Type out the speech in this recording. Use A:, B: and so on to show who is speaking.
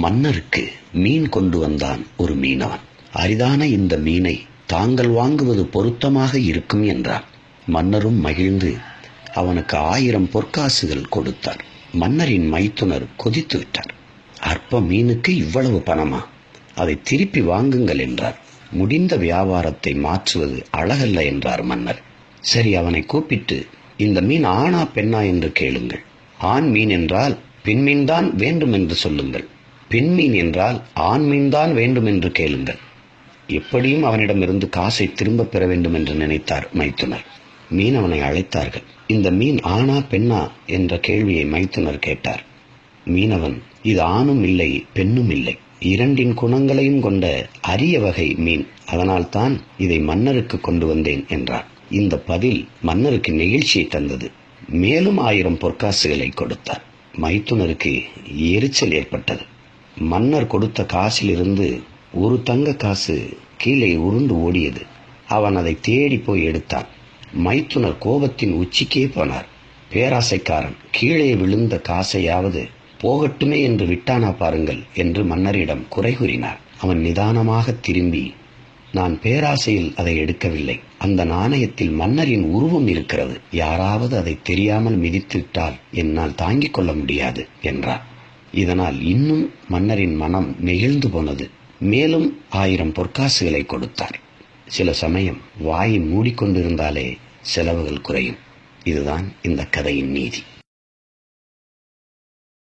A: மன்னருக்கு மீன் கொண்டு வந்தான் ஒரு மீனவன். அரிதான இந்த மீனை தாங்கள் வாங்குவது பொருத்தமாக இருக்கும் என்றான். மன்னரும் மகிழ்ந்து அவனுக்கு 1000 பொற்காசுகள் கொடுத்தார். மன்னரின் மைத்துனர் கொதித்து விட்டார். அற்ப மீனுக்கு இவ்வளவு பணமா? அதை திருப்பி வாங்குங்கள் என்றார். முடிந்த வியாபாரத்தை மாற்றுவது அழகல்ல என்றார் மன்னர். சரி, அவனை கூப்பிட்டு இந்த மீன் ஆணா பெண்ணா என்று கேளுங்கள். ஆண் மீன் என்றால் பெண்மீன் தான் வேண்டும் என்று சொல்லுங்கள். பெண் மீன் என்றால் ஆண் மீன் தான் வேண்டும் என்று கேளுங்கள். எப்படியும் அவனிடமிருந்து காசை திரும்ப பெற வேண்டும் என்று நினைத்தார் மைத்துனர். மீனவனை அழைத்தார்கள். இந்த மீன் ஆணா பெண்ணா என்ற கேள்வியை மைத்துனர் கேட்டார். மீனவன், இது ஆணும் இல்லை பெண்ணும் இல்லை, இரண்டின் குணங்களையும் கொண்ட அரிய வகை மீன், அதனால்தான் இதை மன்னருக்கு கொண்டு வந்தேன் என்றார். இந்த பதில் மன்னருக்கு நெகிழ்ச்சியை தந்தது. மேலும் 1000 பொற்காசுகளை கொடுத்தார். மைத்துனருக்கு எரிச்சல் ஏற்பட்டது. மன்னர் கொடுத்த காசிலிருந்து ஒரு தங்க காசு கீழே உருண்டு ஓடியது. அவன் அதை தேடி போய் எடுத்தான். மைத்துனர் கோபத்தின் உச்சிக்கே போனார். பேராசைக்காரன், கீழே விழுந்த காசையாவது போகட்டுமே என்று விட்டானா பாருங்கள் என்று மன்னரிடம் குறை கூறினார். அவன் நிதானமாக திரும்பி, நான் பேராசையில் அதை எடுக்கவில்லை, அந்த நாணயத்தில் மன்னரின் உருவம் இருக்கிறது, யாராவது அதை தெரியாமல் மிதித்துவிட்டால் என்னால் தாங்கிக் கொள்ள முடியாது என்றார். இதனால் இன்னும் மன்னரின் மனம் நெகிழ்ந்து போனது. மேலும் 1000 பொற்காசுகளை கொடுத்தார். சில சமயம் வாயை மூடிக்கொண்டிருந்தாலே செலவுகள் குறையும். இதுதான் இந்த கதையின் நீதி.